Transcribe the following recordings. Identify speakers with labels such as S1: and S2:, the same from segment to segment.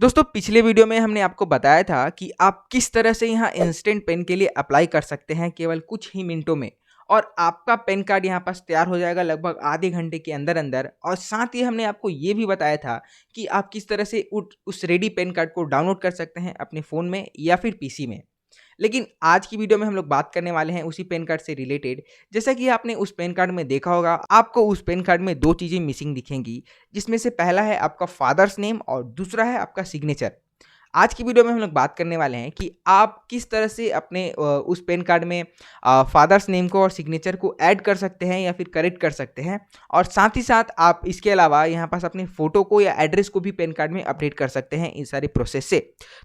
S1: दोस्तों पिछले वीडियो में हमने आपको बताया था कि आप किस तरह से यहाँ इंस्टेंट पेन के लिए अप्लाई कर सकते हैं केवल कुछ ही मिनटों में और आपका पेन कार्ड यहाँ पास तैयार हो जाएगा लगभग आधे घंटे के अंदर अंदर। और साथ ही हमने आपको ये भी बताया था कि आप किस तरह से उस रेडी पेन कार्ड को डाउनलोड कर सकते हैं अपने फ़ोन में या फिर पीसी में। लेकिन आज की वीडियो में हम लोग बात करने वाले हैं उसी पेन कार्ड से रिलेटेड। जैसा कि आपने उस पेन कार्ड में देखा होगा, आपको उस पेन कार्ड में दो चीज़ें मिसिंग दिखेंगी, जिसमें से पहला है आपका फादर्स नेम और दूसरा है आपका सिग्नेचर। आज की वीडियो में हम लोग बात करने वाले हैं कि आप किस तरह से अपने उस पेन कार्ड में फादर्स नेम को और सिग्नेचर को ऐड कर सकते हैं या फिर करेक्ट कर सकते हैं, और साथ ही साथ आप इसके अलावा यहाँ पास अपने फ़ोटो को या एड्रेस को भी पेन कार्ड में अपडेट कर सकते हैं इन सारे प्रोसेस से।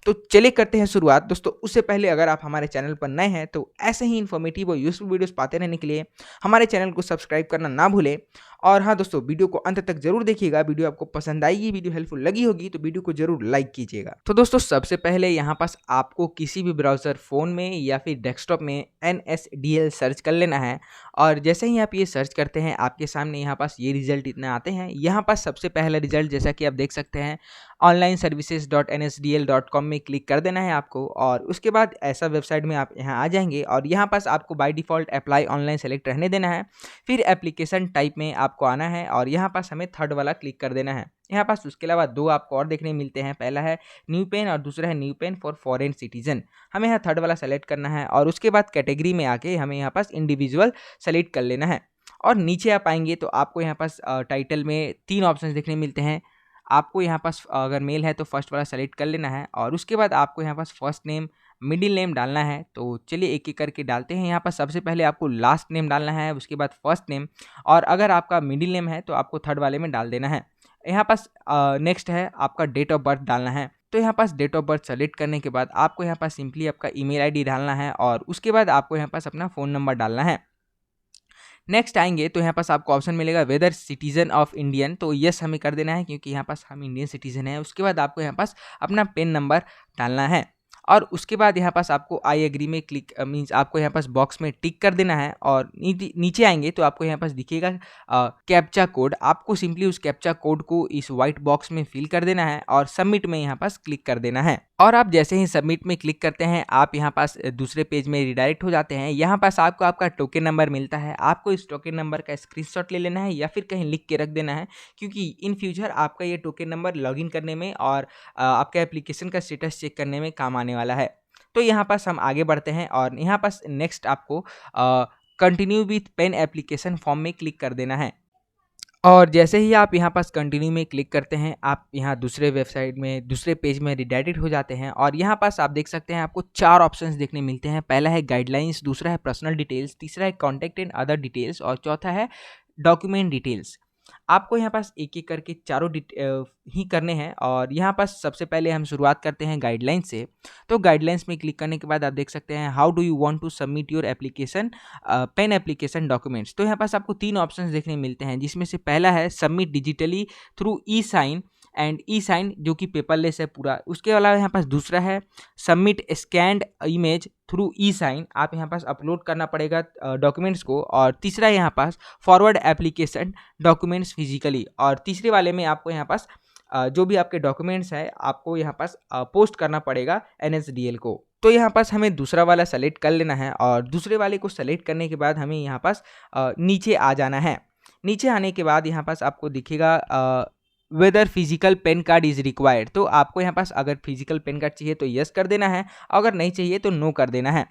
S1: तो चलिए करते हैं शुरुआत। दोस्तों उससे पहले अगर आप हमारे चैनल पर नए हैं तो ऐसे ही इन्फॉर्मेटिव और यूजफुल वीडियोस पाते रहने के लिए हमारे चैनल को सब्सक्राइब करना ना भूलें। और हाँ दोस्तों, वीडियो को अंत तक जरूर देखिएगा। वीडियो आपको पसंद आएगी, वीडियो हेल्पफुल लगी होगी तो वीडियो को जरूर लाइक कीजिएगा। तो दोस्तों सबसे पहले यहाँ पास आपको किसी भी ब्राउज़र फ़ोन में या फिर डेस्कटॉप में NSDL सर्च कर लेना है। और जैसे ही आप ये सर्च करते हैं आपके सामने यहाँ पास ये रिजल्ट इतने आते हैं। यहाँ पास सबसे पहला रिजल्ट जैसा कि आप देख सकते हैं onlineservices.nsdl.com में क्लिक कर देना है आपको, और उसके बाद ऐसा वेबसाइट में आप यहाँ आ जाएंगे और यहाँ पास आपको by default apply online select रहने देना है। फिर एप्लीकेशन टाइप में आपको आना है और यहाँ पास हमें थर्ड वाला क्लिक कर देना है। यहाँ पास उसके अलावा दो आपको और देखने मिलते हैं, पहला है न्यू पेन और दूसरा है new PAN for foreign citizen. हमें यहाँ थर्ड वाला सेलेक्ट करना है और उसके बाद कैटेगरी में आके हमें यहाँ पास इंडिविजुअल सेलेक्ट कर लेना है। और नीचे आप आएंगे तो आपको यहाँ पास टाइटल में तीन ऑप्शन देखने मिलते हैं। आपको यहाँ पास अगर मेल है तो फर्स्ट वाला सेलेक्ट कर लेना है और उसके बाद आपको यहाँ पास फर्स्ट नेम मिडिल नेम डालना है। तो चलिए एक एक करके डालते हैं। यहाँ पर सबसे पहले आपको लास्ट नेम डालना है, उसके बाद फर्स्ट नेम, और अगर आपका मिडिल नेम है तो आपको थर्ड वाले में डाल देना है। यहाँ पास नेक्स्ट है आपका डेट ऑफ बर्थ डालना है। तो यहाँ पास डेट ऑफ बर्थ सेलेक्ट करने के बाद आपको यहाँ पास सिंपली आपका ईमेल आईडी डालना है और उसके बाद आपको यहाँ पास अपना फ़ोन नंबर डालना है। नेक्स्ट आएंगे तो यहाँ पास आपको ऑप्शन मिलेगा वेदर सिटीजन ऑफ इंडियन, तो यस हमें कर देना है क्योंकि यहाँ पास हम इंडियन सिटीजन हैं। उसके बाद आपको यहाँ पास अपना पेन नंबर डालना है और उसके बाद यहाँ पास आपको आई एग्री में क्लिक मीन्स आपको यहाँ पास बॉक्स में टिक कर देना है। और नीचे आएंगे तो आपको यहाँ पास दिखेगा कैप्चा कोड। आपको सिंपली उस कैप्चा कोड को इस वाइट बॉक्स में फिल कर देना है और सबमिट में यहाँ पास क्लिक कर देना है। और आप जैसे ही सबमिट में क्लिक करते हैं आप यहाँ पास दूसरे पेज में रिडायरेक्ट हो जाते हैं। यहाँ पास आपको आपका टोकन नंबर मिलता है। आपको इस टोकन नंबर का स्क्रीनशॉट ले लेना है या फिर कहीं लिख के रख देना है, क्योंकि इन फ्यूचर आपका ये टोकन नंबर लॉगिन करने में और आपके एप्लीकेशन का स्टेटस चेक करने में काम आने वाला है। तो यहाँ पास हम आगे बढ़ते हैं और यहाँ पास नेक्स्ट आपको continue with PAN application form में क्लिक कर देना है। और जैसे ही आप यहाँ पास कंटिन्यू में क्लिक करते हैं आप यहाँ दूसरे वेबसाइट में दूसरे पेज में रिडायरेक्ट हो जाते हैं। और यहाँ पास आप देख सकते हैं आपको चार ऑप्शंस देखने मिलते हैं। पहला है गाइडलाइंस, दूसरा है पर्सनल डिटेल्स, तीसरा है कॉन्टैक्ट एंड अदर डिटेल्स और चौथा है डॉक्यूमेंट डिटेल्स। आपको यहाँ पास एक एक करके चारों ही करने हैं। और यहाँ पास सबसे पहले हम शुरुआत करते हैं गाइडलाइंस से। तो गाइडलाइंस में क्लिक करने के बाद आप देख सकते हैं how do you want to submit your application PAN application documents. तो यहाँ पास आपको तीन ऑप्शंस देखने मिलते हैं, जिसमें से पहला है submit digitally through e sign and e sign जो कि पेपरलेस है पूरा। उसके अलावा यहाँ पास दूसरा है submit scanned image through e sign, आप यहाँ पास अपलोड करना पड़ेगा डॉक्यूमेंट्स को। और तीसरा यहाँ पास फॉरवर्ड एप्लीकेशन डॉक्यूमेंट्स फिजिकली, और तीसरे वाले में आपको यहाँ पास जो भी आपके डॉक्यूमेंट्स हैं आपको यहाँ पास पोस्ट करना पड़ेगा NSDL को। तो यहाँ पास हमें दूसरा वाला सेलेक्ट कर लेना है और दूसरे वाले को सेलेक्ट करने के बाद हमें यहाँ पास नीचे आ जाना है। नीचे आने के बाद यहाँ पास आपको दिखेगा whether physical PAN card is required. तो आपको यहाँ पास अगर फिजिकल पेन कार्ड चाहिए तो यस कर देना है, अगर नहीं चाहिए तो नो कर देना है।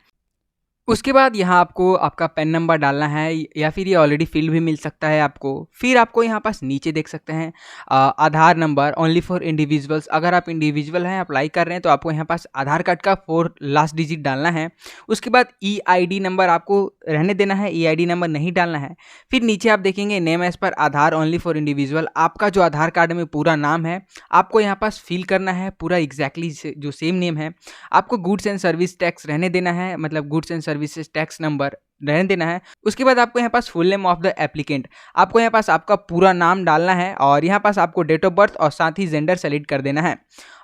S1: उसके बाद यहाँ आपको आपका पेन नंबर डालना है या फिर ये ऑलरेडी फिल भी मिल सकता है आपको। फिर आपको यहाँ पास नीचे देख सकते हैं आधार नंबर ओनली फॉर इंडिविजुअल्स। अगर आप इंडिविजुअल हैं अप्लाई कर रहे हैं तो आपको यहाँ पास आधार कार्ड का 4 लास्ट डिजिट डालना है। उसके बाद EID नंबर आपको रहने देना है, EID नंबर नहीं डालना है। फिर नीचे आप देखेंगे name as per Aadhaar only for individual. आपका जो आधार कार्ड में पूरा नाम है आपको यहाँ पास फिल करना है पूरा एग्जैक्टली जो सेम नेम है। आपको गुड्स एंड सर्विस टैक्स रहने देना है, मतलब goods and services tax number रहने देना है। उसके बाद आपको यहाँ पास full name of the applicant, आपको यहाँ पास आपका पूरा नाम डालना है और यहाँ पास आपको डेट ऑफ बर्थ और साथ ही जेंडर सेलेक्ट कर देना है।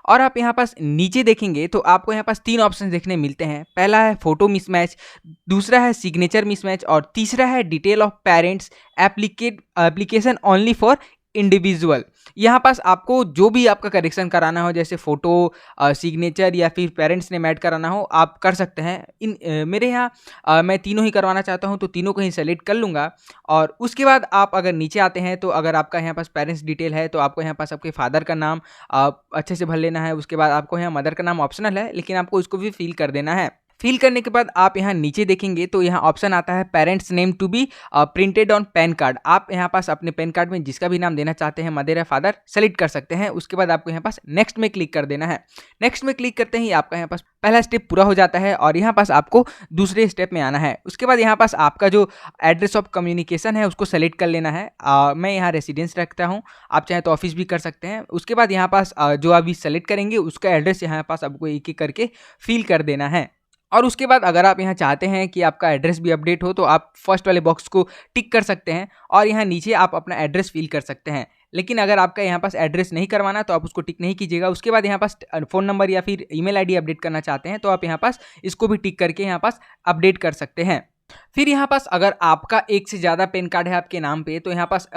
S1: और आप यहाँ पास नीचे देखेंगे तो आपको यहाँ पास तीन ऑप्शन देखने मिलते हैं। पहला है फोटो मिसमैच, दूसरा है सिग्नेचर मिसमैच और तीसरा है detail of parents application only for individual. यहाँ पास आपको जो भी आपका करेक्शन कराना हो, जैसे फ़ोटो, सिग्नेचर या फिर पेरेंट्स नेम ऐड कराना हो, आप कर सकते हैं। मेरे यहाँ मैं तीनों ही करवाना चाहता हूँ, तो तीनों को ही सेलेक्ट कर लूँगा। और उसके बाद आप अगर नीचे आते हैं, तो अगर आपका यहाँ पास पेरेंट्स डिटेल है, तो आपको यहाँ पास आपके फादर का नाम अच्छे से भर लेना है। उसके बाद आपको यहाँ मदर का नाम ऑप्शनल है, लेकिन आपको इसको भी फिल कर देना है। फिल करने के बाद आप यहाँ नीचे देखेंगे तो यहाँ ऑप्शन आता है parents name to be printed on PAN card. आप यहाँ पास अपने पैन कार्ड में जिसका भी नाम देना चाहते हैं, मदर या फादर, सेलेक्ट कर सकते हैं। उसके बाद आपको यहाँ पास नेक्स्ट में क्लिक कर देना है। नेक्स्ट में क्लिक करते ही आपका यहाँ पास पहला स्टेप पूरा हो जाता है और यहाँ पास आपको दूसरे स्टेप में आना है। उसके बाद यहाँ पास आपका जो एड्रेस ऑफ कम्युनिकेशन है उसको सेलेक्ट कर लेना है। मैं यहाँ रेसिडेंस रखता हूँ, आप चाहे तो ऑफिस भी कर सकते हैं। उसके बाद यहाँ पास जो अभी सेलेक्ट करेंगे उसका एड्रेस यहाँ पास आपको एक एक करके फिल कर देना है। और उसके बाद अगर आप यहाँ चाहते हैं कि आपका एड्रेस भी अपडेट हो, तो आप फर्स्ट वाले बॉक्स को टिक कर सकते हैं और यहाँ नीचे आप अपना एड्रेस फिल कर सकते हैं। लेकिन अगर आपका यहाँ पास एड्रेस नहीं करवाना तो आप उसको टिक नहीं कीजिएगा। उसके बाद यहाँ पास फ़ोन नंबर या फिर ईमेल आईडी अपडेट करना चाहते हैं, तो आप यहाँ पास इसको भी टिक करके यहाँ पास अपडेट कर सकते हैं। फिर यहाँ पास अगर आपका एक से ज़्यादा पैन कार्ड है आपके नाम पे, तो यहाँ पास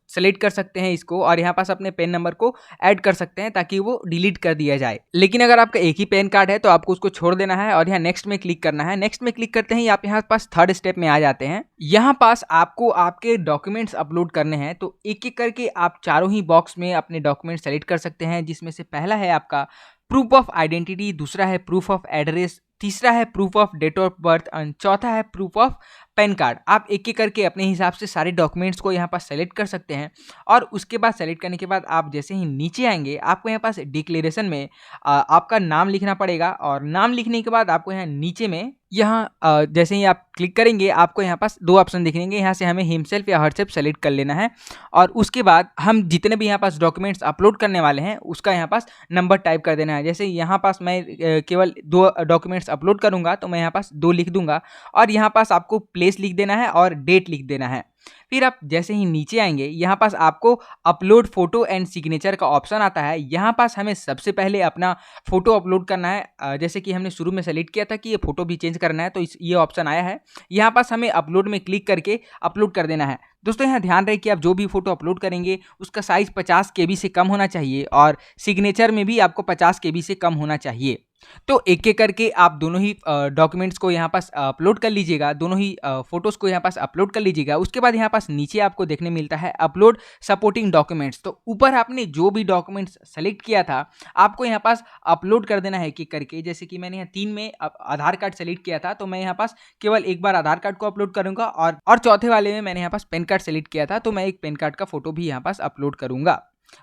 S1: सेलेक्ट कर सकते हैं इसको और यहाँ पास अपने पैन नंबर को ऐड कर सकते हैं ताकि वो डिलीट कर दिया जाए। लेकिन अगर आपका एक ही पैन कार्ड है तो आपको उसको छोड़ देना है और यहाँ नेक्स्ट में क्लिक करना है। नेक्स्ट में क्लिक करते ही आप यहाँ पास थर्ड स्टेप में आ जाते हैं। यहाँ पास आपको आपके डॉक्यूमेंट्स अपलोड करने हैं, तो एक एक करके आप चारों ही बॉक्स में अपने डॉक्यूमेंट सेलेक्ट कर सकते हैं, जिसमें से पहला है आपका प्रूफ ऑफ आइडेंटिटी, दूसरा है प्रूफ ऑफ एड्रेस, तीसरा है proof of date of birth and चौथा है प्रूफ ऑफ पैन कार्ड। आप एक एक करके अपने हिसाब से सारे डॉक्यूमेंट्स को यहाँ पास सेलेक्ट कर सकते हैं। और उसके बाद सेलेक्ट करने के बाद आप जैसे ही नीचे आएंगे, आपको यहाँ पास डिक्लेरेशन में आपका नाम लिखना पड़ेगा और नाम लिखने के बाद आपको यहाँ नीचे में यहाँ जैसे ही आप क्लिक करेंगे आपको यहाँ पास दो ऑप्शन दिखेंगे। यहाँ से हमें हिमसेल्फ या हरसेल्फ सेलेक्ट कर लेना है और उसके बाद हम जितने भी यहाँ पास डॉक्यूमेंट्स अपलोड करने वाले हैं उसका यहाँ पास नंबर टाइप कर देना है। जैसे यहाँ पास मैं केवल 2 डॉक्यूमेंट्स अपलोड करूँगा तो मैं यहाँ पास 2 लिख दूंगा और यहाँ पास आपको प्लेस लिख देना है और डेट लिख देना है। फिर आप जैसे ही नीचे आएंगे, यहाँ पास आपको अपलोड फोटो एंड सिग्नेचर का ऑप्शन आता है। यहाँ पास हमें सबसे पहले अपना फोटो अपलोड करना है। जैसे कि हमने शुरू में सेलेक्ट किया था कि ये फोटो भी चेंज करना है, तो ये ऑप्शन आया है। यहाँ पास हमें अपलोड में क्लिक करके अपलोड कर देना है। दोस्तों यहाँ ध्यान रहे कि आप जो भी फोटो अपलोड करेंगे उसका साइज 50 KB से कम होना चाहिए और सिग्नेचर में भी आपको 50 KB से कम होना चाहिए। तो एक एक करके आप दोनों ही डॉक्यूमेंट्स को यहाँ पास अपलोड कर लीजिएगा, दोनों ही फोटोज़ को यहाँ पास अपलोड कर लीजिएगा। उसके बाद यहाँ पास नीचे आपको देखने मिलता है अपलोड सपोर्टिंग डॉक्यूमेंट्स। तो ऊपर आपने जो भी डॉक्यूमेंट्स सेलेक्ट किया था आपको यहाँ पास अपलोड कर देना है एक एक करके। जैसे कि मैंने यहाँ 3 में आधार कार्ड सेलेक्ट किया था, तो मैं यहाँ पास केवल एक बार आधार कार्ड को अपलोड करूँगा और चौथे वाले में मैंने यहाँ पास पैन कार्ड सेलेक्ट किया था, तो मैं एक पैन कार्ड का फोटो भी यहाँ पास अपलोड करूँगा।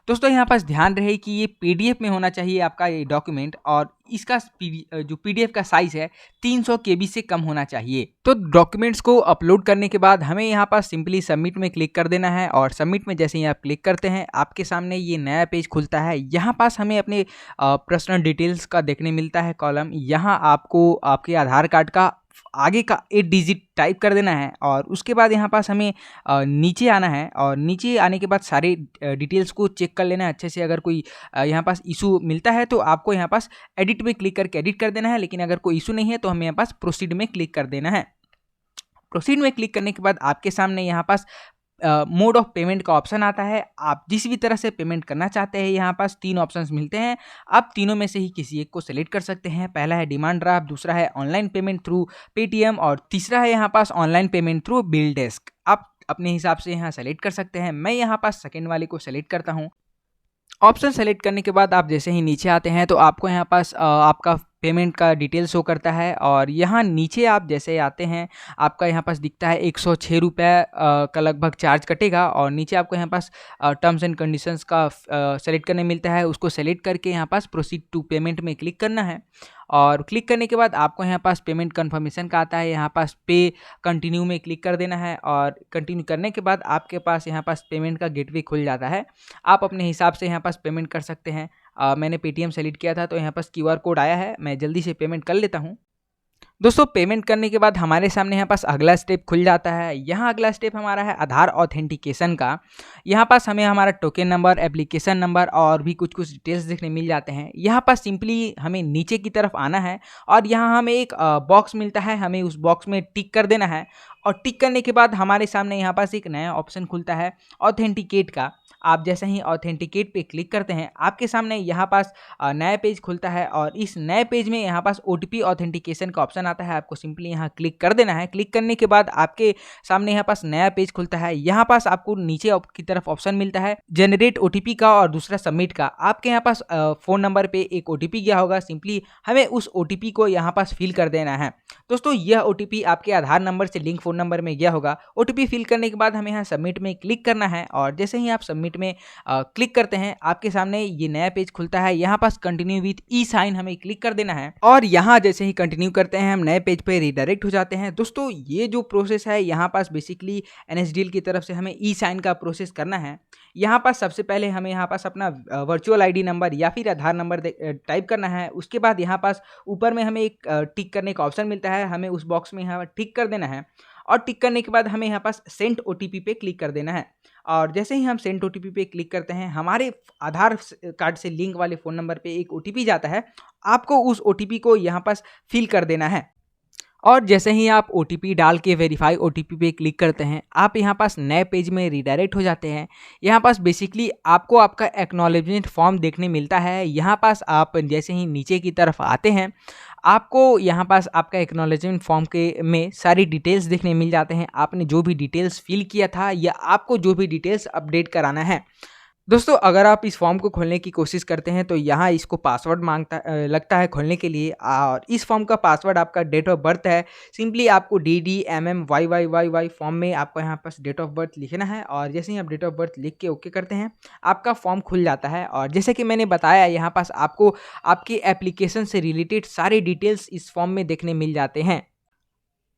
S1: दोस्तों यहाँ पास ध्यान रहे कि ये PDF में होना चाहिए आपका ये डॉक्यूमेंट और इसका जो PDF का साइज है 300 KB से कम होना चाहिए। तो डॉक्यूमेंट्स को अपलोड करने के बाद हमें यहाँ पास सिंपली सबमिट में क्लिक कर देना है और सबमिट में जैसे ही आप क्लिक करते हैं आपके सामने ये नया पेज खुलता है। यहाँ पास हमें अपने पर्सनल डिटेल्स का देखने मिलता है कॉलम। यहाँ आपको आपके आधार कार्ड का आगे का 8 डिजिट टाइप कर देना है और उसके बाद यहाँ पास हमें नीचे आना है और नीचे आने के बाद सारे डिटेल्स को चेक कर लेना है अच्छे से। अगर कोई यहाँ पास इशू मिलता है तो आपको यहाँ पास एडिट में क्लिक करके एडिट कर देना है, लेकिन अगर कोई इशू नहीं है तो हमें यहाँ पास प्रोसीड में क्लिक कर देना है। प्रोसीड में क्लिक करने के बाद आपके सामने यहाँ पास मोड ऑफ पेमेंट का ऑप्शन आता है। आप जिस भी तरह से पेमेंट करना चाहते हैं यहाँ पास 3 ऑप्शंस मिलते हैं। आप तीनों में से ही किसी एक को सेलेक्ट कर सकते हैं। पहला है डिमांड ड्राफ्ट, दूसरा है ऑनलाइन पेमेंट थ्रू पेटीएम और तीसरा है यहाँ पास online payment through BillDesk. आप अपने हिसाब से यहाँ सेलेक्ट कर सकते हैं। मैं यहाँ पास सेकेंड वाले को सेलेक्ट करता हूँ। ऑप्शन सेलेक्ट करने के बाद आप जैसे ही नीचे आते हैं तो आपको यहाँ पास आपका पेमेंट का डिटेल शो करता है और यहाँ नीचे आप जैसे आते हैं आपका यहाँ पास दिखता है 106 रुपये का लगभग चार्ज कटेगा और नीचे आपको यहाँ पास टर्म्स एंड कंडीशंस का सेलेक्ट करने मिलता है। उसको सेलेक्ट करके यहाँ पास प्रोसीड टू पेमेंट में क्लिक करना है और क्लिक करने के बाद आपको यहाँ पास पेमेंट कन्फर्मेशन का आता है। यहाँ पास पे कंटिन्यू में क्लिक कर देना है और कंटिन्यू करने के बाद आपके पास यहाँ पास पेमेंट का गेटवे खुल जाता है। आप अपने हिसाब से यहाँ पास पेमेंट कर सकते हैं। मैंने पेटीएम सेलेक्ट किया था तो यहाँ पास QR कोड आया है, मैं जल्दी से पेमेंट कर लेता हूँ। दोस्तों पेमेंट करने के बाद हमारे सामने यहाँ पास अगला स्टेप खुल जाता है। यहाँ अगला स्टेप हमारा है आधार ऑथेंटिकेशन का। यहाँ पास हमें हमारा टोकन नंबर, एप्लीकेशन नंबर और भी कुछ डिटेल्स देखने मिल जाते हैं। यहाँ पास सिंपली हमें नीचे की तरफ आना है और यहाँ हमें एक बॉक्स मिलता है, हमें उस बॉक्स में टिक कर देना है और टिक करने के बाद हमारे सामने यहाँ पास एक नया ऑप्शन खुलता है ऑथेंटिकेट का। आप जैसे ही ऑथेंटिकेट पे क्लिक करते हैं आपके सामने यहाँ पास नया पेज खुलता है और इस नए पेज में यहाँ पास OTP ऑथेंटिकेशन का ऑप्शन आता है। आपको सिंपली यहाँ क्लिक कर देना है। क्लिक करने के बाद आपके सामने यहाँ पास नया पेज खुलता है। यहाँ पास आपको नीचे की तरफ ऑप्शन मिलता है जनरेट OTP का और दूसरा सबमिट का। आपके यहाँ पास फ़ोन नंबर पे एक OTP गया होगा, सिंपली हमें उस OTP को यहाँ पास फिल कर देना है। दोस्तों यह OTP आपके आधार नंबर से लिंक फ़ोन नंबर में गया होगा। OTP फिल करने के बाद हमें यहाँ सबमिट में क्लिक करना है और जैसे ही आप सबमिट में क्लिक करते हैं आपके सामने ये नया पेज खुलता है। यहाँ पास कंटिन्यू विथ ई साइन हमें क्लिक कर देना है और यहाँ जैसे ही कंटिन्यू करते हैं हम नए पेज पे रीडायरेक्ट हो जाते हैं। दोस्तों ये जो प्रोसेस है यहाँ पास बेसिकली NSDL की तरफ से हमें ई साइन का प्रोसेस करना है। यहाँ पास सबसे पहले हमें यहाँ पास अपना वर्चुअल ID नंबर या फिर आधार नंबर टाइप करना है। उसके बाद यहाँ पास ऊपर में हमें एक टिक करने का ऑप्शन मिलता है, हमें उस बॉक्स में यहाँ टिक कर देना है और टिक करने के बाद हमें यहाँ पास सेंड OTP पे क्लिक कर देना है। और जैसे ही हम सेंड OTP पे क्लिक करते हैं हमारे आधार कार्ड से लिंक वाले फ़ोन नंबर पे एक OTP जाता है। आपको उस OTP को यहाँ पास फिल कर देना है और जैसे ही आप OTP डाल के वेरीफाई OTP पे क्लिक करते हैं आप यहाँ पास नए पेज में रीडायरेक्ट हो जाते हैं। यहाँ पास बेसिकली आपको आपका एक्नॉलेजमेंट फॉर्म देखने मिलता है। यहाँ पास आप जैसे ही नीचे की तरफ आते हैं आपको यहाँ पास आपका एक्नॉलेजमेंट फॉर्म के में सारी डिटेल्स देखने मिल जाते हैं। आपने जो भी डिटेल्स फिल किया था या आपको जो भी डिटेल्स अपडेट कराना है। दोस्तों अगर आप इस फॉर्म को खोलने की कोशिश करते हैं तो यहाँ इसको पासवर्ड लगता है खोलने के लिए और इस फॉर्म का पासवर्ड आपका डेट ऑफ बर्थ है। सिंपली आपको DDMMYYYY फॉर्म में आपको यहाँ पास डेट ऑफ बर्थ लिखना है और जैसे ही आप डेट ऑफ बर्थ लिख के ओके करते हैं आपका फॉर्म खुल जाता है। और जैसे कि मैंने बताया यहाँ पास आपको आपकी एप्लीकेशन से रिलेटेड सारे डिटेल्स इस फॉर्म में देखने मिल जाते हैं।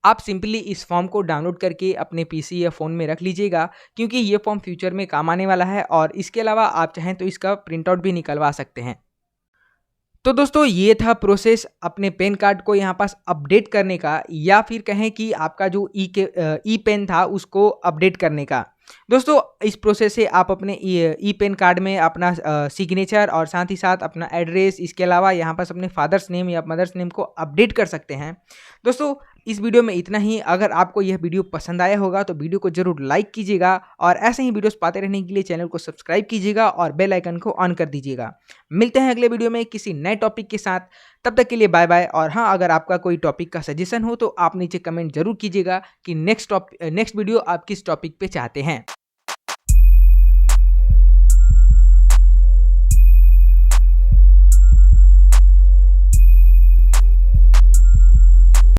S1: आप सिंपली इस फॉर्म को डाउनलोड करके अपने PC या फ़ोन में रख लीजिएगा क्योंकि ये फॉर्म फ्यूचर में काम आने वाला है और इसके अलावा आप चाहें तो इसका प्रिंट आउट भी निकलवा सकते हैं। तो दोस्तों ये था प्रोसेस अपने पैन कार्ड को यहाँ पास अपडेट करने का या फिर कहें कि आपका जो ई पेन था उसको अपडेट करने का। दोस्तों इस प्रोसेस से आप अपने ई पेन कार्ड में अपना सिग्नेचर और साथ ही साथ अपना एड्रेस, इसके अलावा यहाँ पास अपने फादर्स नेम या मदर्स नेम को अपडेट कर सकते हैं। दोस्तों इस वीडियो में इतना ही। अगर आपको यह वीडियो पसंद आया होगा तो वीडियो को जरूर लाइक कीजिएगा और ऐसे ही वीडियोस पाते रहने के लिए चैनल को सब्सक्राइब कीजिएगा और बेल आइकन को ऑन कर दीजिएगा। मिलते हैं अगले वीडियो में किसी नए टॉपिक के साथ, तब तक के लिए बाय बाय। और हाँ, अगर आपका कोई टॉपिक का सजेशन हो तो आप नीचे कमेंट जरूर कीजिएगा कि नेक्स्ट वीडियो आप किस टॉपिक पे चाहते हैं।